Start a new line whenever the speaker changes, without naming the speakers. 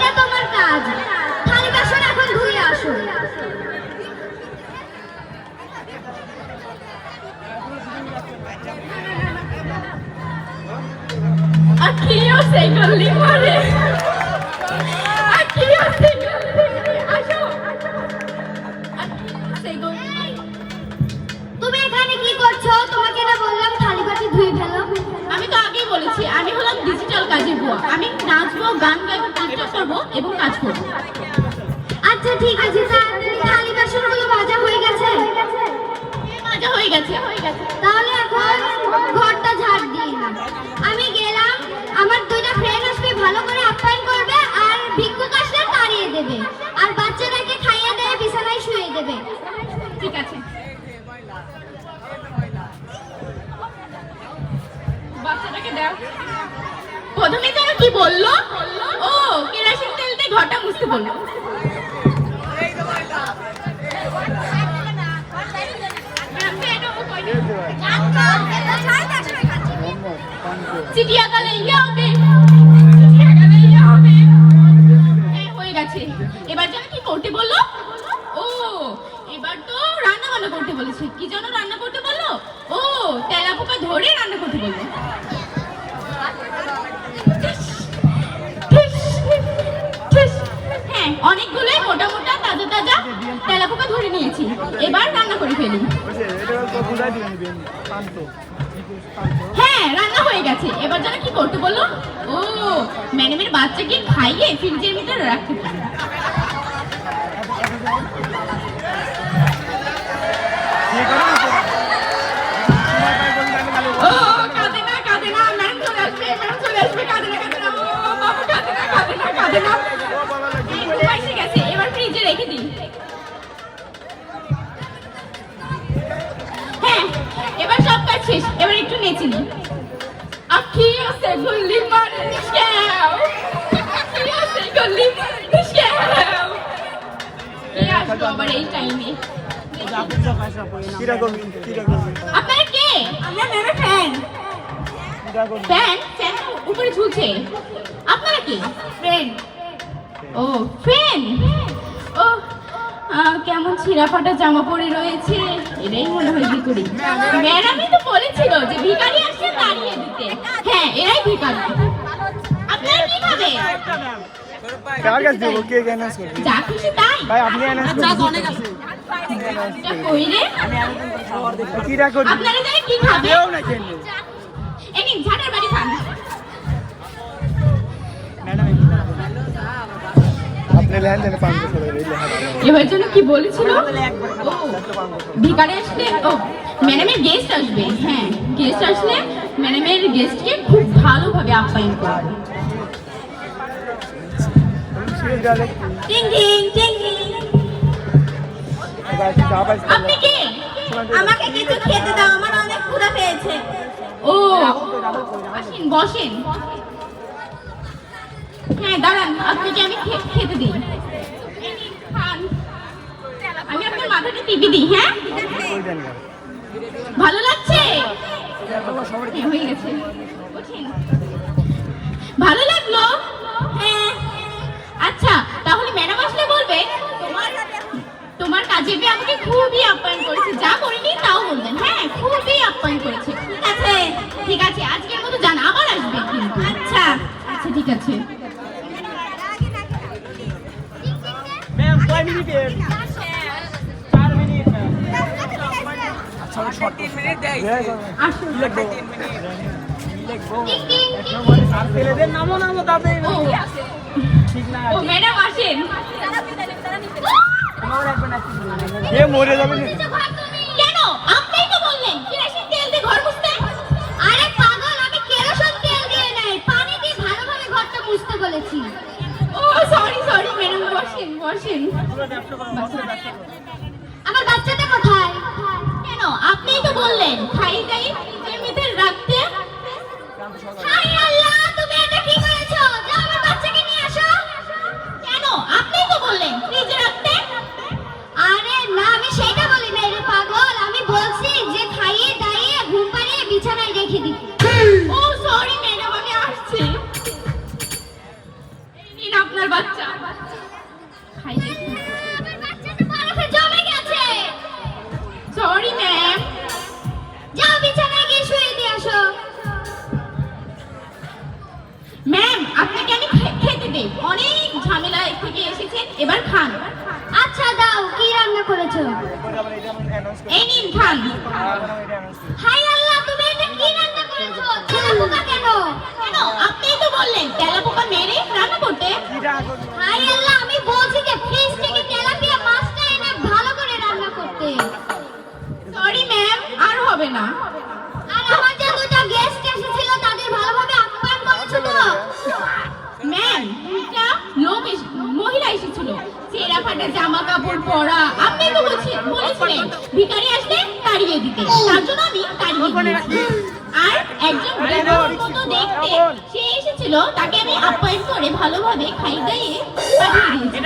এটা তোমার কাজ। থালি বাসন এখন ধুয়ে আসো।
Aqui eu sei que eu limparei. Aqui eu sei que eu limparei. Achou? Aqui eu sei que eu limparei.
তুমি এখানে কি করছো? তোমাকে না বললাম থালি বাটি ধুয়ে ফেলো।
আমি তো আগেই বলেছি আমি হলাম ডিজিটাল কাজের বুয়া। আমি নাচবো, গান গাইবো, টিকটক করবো এবং কাজ করবো।
আচ্ছা ঠিক আছে, তাড়াতাড়ি থালি বাসনগুলো মাজা হয়ে গেছে?
মাজা হয়ে গেছে।
তাহলে এখন ঘরটা ঝাড় দিয়ে নাও। আমি গেলাম, আমার দুইটা ফ্রেন্ড আসবে, ভালো করে আপ্যায়ন করবে আর ভিক্ষুক আসলে তাড়িয়ে দেবে আর বাচ্চাদেরকে খাইয়ে দিয়ে বিছানায় শুয়ে দেবে।
ঠিক আছে। বাচ্চাটাকে দাও। প্রথমে তারা কি বললো? ও কেরোসিন তেল দিয়ে ঘরটা মুছতে বললো। চিটিয়া গালে হবে। হয়ে গেছে। এবার যেন কি করতে বললো? ও এবার তো রান্না বান্না করতে বলেছে। কি যেন রান্না করতে বললো? ও তেলাপোকা ধরে রান্না করতে বললো। হ্যাঁ অনেকগুলোই মোটা মোটা তাজা তাজা তেলাপোকা ধরে নিয়েছি। এবার রান্না করে ফেলি। হ্যাঁ রান্না হয়ে গেছে। এবার যেন কি করতে বললো? ও ম্যাডামের বাচ্চাকে খাইয়ে ফ্রিজের ভিতরে রাখতে পারি। ও কাঁদে না ম্যাডাম চলে আসবে, কাঁদে না ও বাবা কাঁদে না। এসে গেছে, এবার ফ্রিজে রেখে দিই। হ্যাঁ এবার সব কাজ শেষ। এবার একটু নেচে নিই। Aqui eu sei que eu limparei no chão. Aqui eu sei que eu limparei no chão. E আসবো আবার এই টাইমে। আপনারা কে? আমরা ম্যামের ফ্যান। ফ্যান উপরে ঝুলছে। আপনারা কি? ফ্রেন্ড। ও ফ্রেন্ড। ও কেমন ছিঁড়া ফাটা জামা পরে রয়েছে। এরাই মনে হয় ভিখারি। ম্যাডামই তো বলেছিল যে ভিখারি আসছে তাড়িয়ে দিতে। হ্যাঁ এরাই ভিখারি। আপনারা কি খাবে? যা খুশি তাই। কই রে? আপনারা জানেন কি খাবে? এই নিন ঝাড়ের বাড়ি খান। এবার জন্য কি বলেছিল? ভিখারি আসলে ও ম্যাডামের গেস্ট আসবে। হ্যাঁ গেস্ট আসলে ম্যাডামের গেস্টকে খুব ভালোভাবে আপ্যায়ন করবে। আপনি কে?
আমাকে কিছু খেতে দাও, আমার অনেক ক্ষুধা পেয়েছে।
ও আসেন বসেন। হ্যাঁ দাঁড়ান আপনাকে আমি খেতে দিই। আমি আপনার মাথাটা টিপে দিই। হ্যাঁ ভালো লাগছে? হয়ে গেছে। ভালো লাগলো? হ্যাঁ আচ্ছা তাহলে ম্যাডাম আসলে বলবে তোমার কাজের মেয়ে আমাকে খুবই আপ্যায়ন করেছে। যা করিনি তাও বলবেন। হ্যাঁ খুবই আপ্যায়ন করেছে। ঠিক আছে আজকের মতো যান, আবার আসবে কিন্তু। আচ্ছা ঠিক আছে। ও ম্যাডাম আসেন। কেন? আপনিই তো বললেন কেরোসিন তেল দিয়ে ঘর মুছতে।
আরে পাগল, আমি কেরোসিন তেল দিয়ে নাই, পানি দিয়ে ভালোভাবে ঘরটা মুছতে বলেছি।
ও সরি ম্যাডাম বসেন।
আমার বাচ্চাটা কোথায়?
কেন? আপনিই তো বললেন খাইয়ে দাইয়ে ফ্রিজের ভিতরে রাখতে।
হায় আল্লাহ, তুমি এটা কি করেছো? যাও আমার বাচ্চাকে নিয়ে আসো।
কেন? আপনিই তো বললেন ফ্রিজে রাখতে।
আরে না, আমি সেটা বলি না রে পাগল, আমি বলছি যে খাইয়ে দাইয়ে ঘুম পাড়িয়ে বিছানায় রেখে দিতে।
ও সরি ম্যাডাম আমি আসছি। এই নিন আপনার বাচ্চা। এই নিন খান।
হাই আল্লাহ, তুমি এটা কি রান্না করেছো? তেলাপোকা কেন?
কেন? আপনিই তো বললেন তেলাপোকা মেরে রান্না করতে।
হাই আল্লাহ, আমি বলছি যে ফ্রিজ থেকে তেলাপিয়া মাছটা এনে ভালো করে রান্না করতে।
সরি ম্যাম, আর হবে না।
আর আমার যে দুটো গেস্ট এসেছিল তাদের ভালোভাবে আপ্যায়ন করেছো তো?
ম্যাম, এটা মহিলা এসেছিল, ছেঁড়া ফাটা জামা কাপড় পরা। আপনি তো বলেছিলেন ভিখারি আসলে তাড়িয়ে দিতে, তার জন্য আমি তাড়িয়ে দিয়েছি। আর একজন বেগমের মতো দেখতে সে এসেছিল, তাকে আমি আপ্যায়ন করে ভালোভাবে খাই দাইয়ে পাঠিয়ে দিয়েছি।